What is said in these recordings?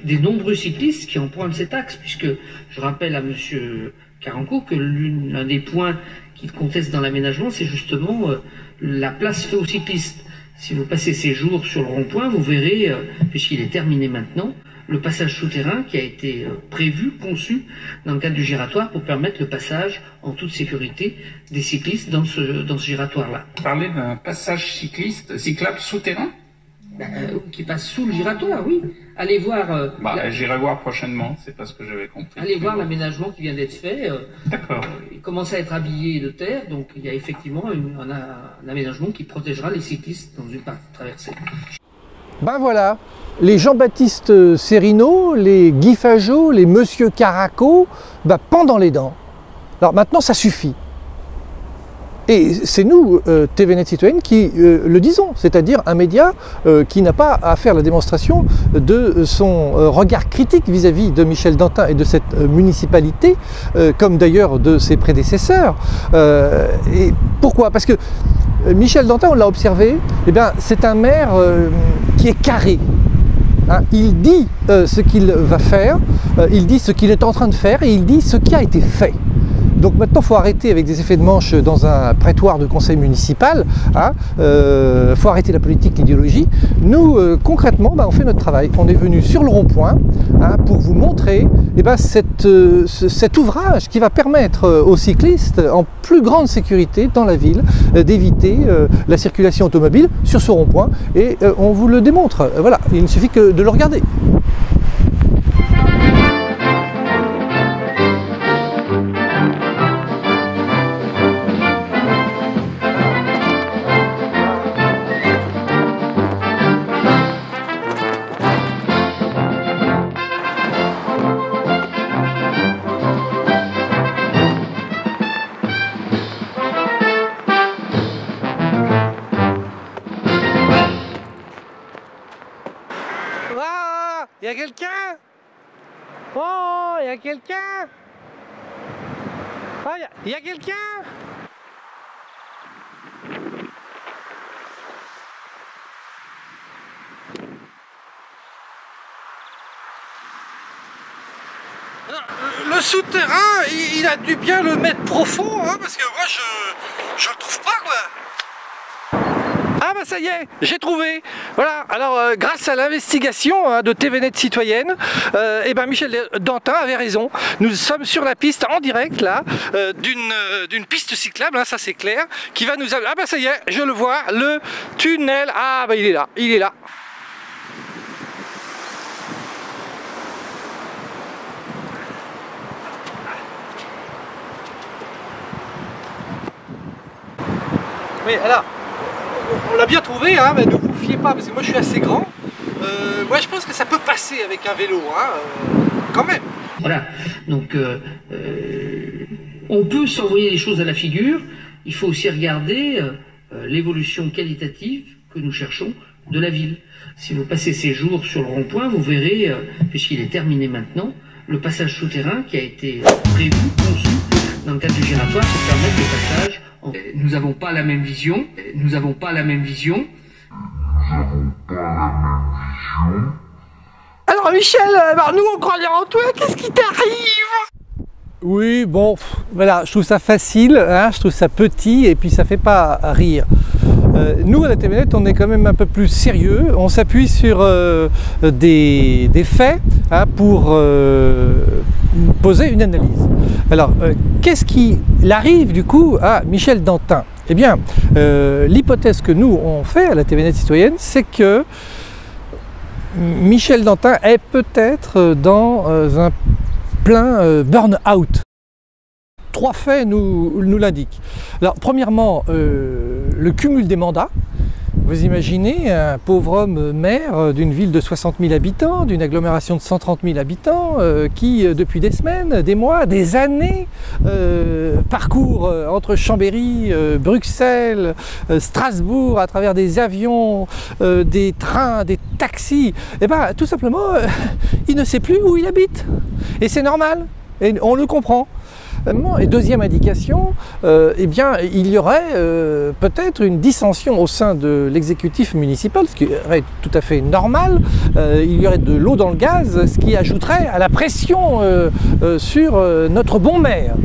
des nombreux cyclistes qui empruntent cet axe, puisque je rappelle à M. Carenco que l'un des points qu'il conteste dans l'aménagement, c'est justement la place faite aux cyclistes. Si vous passez ces jours sur le rond-point, vous verrez, puisqu'il est terminé maintenant, le passage souterrain qui a été prévu, conçu dans le cadre du giratoire pour permettre le passage en toute sécurité des cyclistes dans ce giratoire-là. Vous parlez d'un passage cyclable souterrain ? Qui passe sous le giratoire, oui. Allez voir... J'irai voir prochainement, c'est pas ce que j'avais compris. Allez voir l'aménagement qui vient d'être fait. D'accord. Il commence à être habillé de terre, donc il y a effectivement un aménagement qui protégera les cyclistes dans une partie traversée. Ben voilà, les Jean-Baptiste Serino, les Guy Fajot, les Monsieur Caraco, pendant les dents. Alors maintenant, ça suffit. Et c'est nous, TVNet Citoyenne, qui le disons, c'est-à-dire un média qui n'a pas à faire la démonstration de son regard critique vis-à-vis de Michel Dantin et de cette municipalité, comme d'ailleurs de ses prédécesseurs. Et pourquoi? Parce que Michel Dantin, on l'a observé, c'est un maire qui est carré. Hein, il dit ce qu'il va faire, il dit ce qu'il est en train de faire et il dit ce qui a été fait. Donc maintenant, il faut arrêter avec des effets de manche dans un prétoire de conseil municipal. Faut arrêter la politique, l'idéologie. Nous, concrètement, on fait notre travail. On est venu sur le rond-point pour vous montrer cet ouvrage qui va permettre aux cyclistes, en plus grande sécurité dans la ville, d'éviter la circulation automobile sur ce rond-point. Et on vous le démontre. Voilà, il ne suffit que de le regarder. Il y a quelqu'un? Oh, il y a quelqu'un? Oh, il y a quelqu'un? Le souterrain, il a dû bien le mettre profond, parce que moi je le trouve pas, quoi. Ah bah ça y est, j'ai trouvé. Voilà, alors grâce à l'investigation de TVNet Citoyenne, Michel Dantin avait raison. Nous sommes sur la piste en direct là, d'une piste cyclable, ça c'est clair, qui va nous... Ah bah ça y est, je le vois, le tunnel, il est là, il est là. Oui, alors... On l'a bien trouvé, mais ne vous fiez pas, parce que moi je suis assez grand. Moi je pense que ça peut passer avec un vélo, quand même. Voilà, donc on peut s'envoyer les choses à la figure. Il faut aussi regarder l'évolution qualitative que nous cherchons de la ville. Si vous passez ces jours sur le rond-point, vous verrez, puisqu'il est terminé maintenant, le passage souterrain qui a été prévu, conçu dans le cadre du giratoire pour permettre le passage. Nous n'avons pas la même vision. Nous n'avons pas la même vision. Alors Michel, nous on croyait en toi, qu'est-ce qui t'arrive? Oui, bon, voilà, je trouve ça facile, je trouve ça petit et puis ça fait pas rire. Nous à la TVNet, on est quand même un peu plus sérieux, on s'appuie sur des faits pour poser une analyse. Alors, qu'est-ce qui arrive du coup à Michel Dantin? Eh bien, l'hypothèse que nous on fait à la TVNet Citoyenne, c'est que Michel Dantin est peut-être dans un plein burn-out. Trois faits nous l'indiquent. Alors, premièrement, le cumul des mandats. Vous imaginez un pauvre homme maire d'une ville de 60 000 habitants, d'une agglomération de 130 000 habitants, qui depuis des semaines, des mois, des années parcourt entre Chambéry, Bruxelles, Strasbourg, à travers des avions, des trains, des taxis. Et bien tout simplement, il ne sait plus où il habite. Et c'est normal, et on le comprend. Et deuxième indication, eh bien, il y aurait peut-être une dissension au sein de l'exécutif municipal, ce qui serait tout à fait normal. Il y aurait de l'eau dans le gaz, ce qui ajouterait à la pression sur notre bon maire.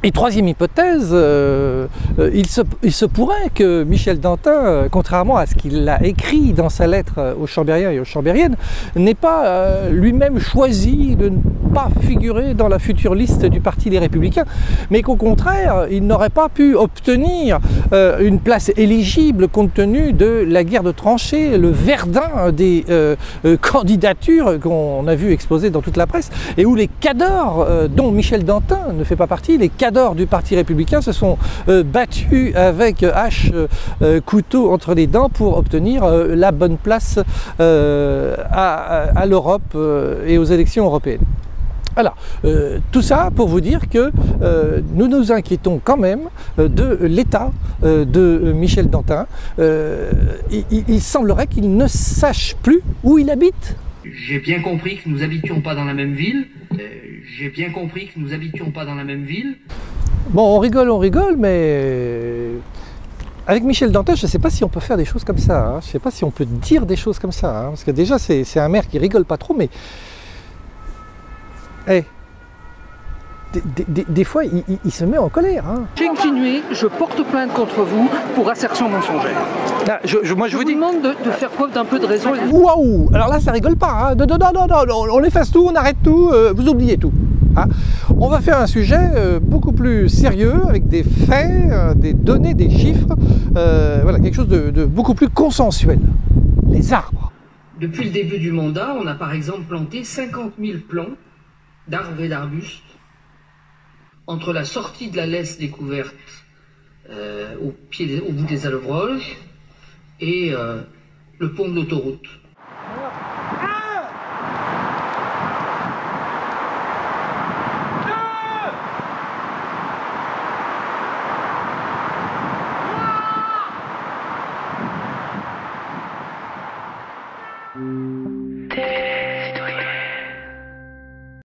Et troisième hypothèse, il se pourrait que Michel Dantin, contrairement à ce qu'il a écrit dans sa lettre aux Chambériens et aux Chambériennes, n'ait pas lui-même choisi de ne pas figurer dans la future liste du Parti des Républicains, mais qu'au contraire, il n'aurait pas pu obtenir une place éligible compte tenu de la guerre de tranchées, le verdun des candidatures qu'on a vu exposées dans toute la presse, et où les cadors, dont Michel Dantin ne fait pas partie, les cadors du Parti républicain se sont battus avec hache, couteau entre les dents pour obtenir la bonne place à l'Europe et aux élections européennes. Alors, tout ça pour vous dire que nous nous inquiétons quand même de l'état de Michel Dantin. Il semblerait qu'il ne sache plus où il habite. J'ai bien compris que nous habitions pas dans la même ville. Bon, on rigole, mais avec Michel Dantin, je ne sais pas si on peut faire des choses comme ça. Hein. Je ne sais pas si on peut dire des choses comme ça. Hein. Parce que déjà, c'est un maire qui rigole pas trop, mais hey, des fois, il se met en colère. Hein. J'ai continué, je porte plainte contre vous pour assertion mensongère. Là, je vous demande de faire preuve d'un peu de raison. Waouh! Alors là, ça rigole pas. Hein. Non, on efface tout, on arrête tout, vous oubliez tout. Hein. On va faire un sujet beaucoup plus sérieux, avec des faits, des données, des chiffres. Voilà, quelque chose de beaucoup plus consensuel. Les arbres. Depuis le début du mandat, on a par exemple planté 50 000 plants d'arbres et d'arbustes entre la sortie de la Lesse découverte au bout des Allobroges et le pont de l'autoroute.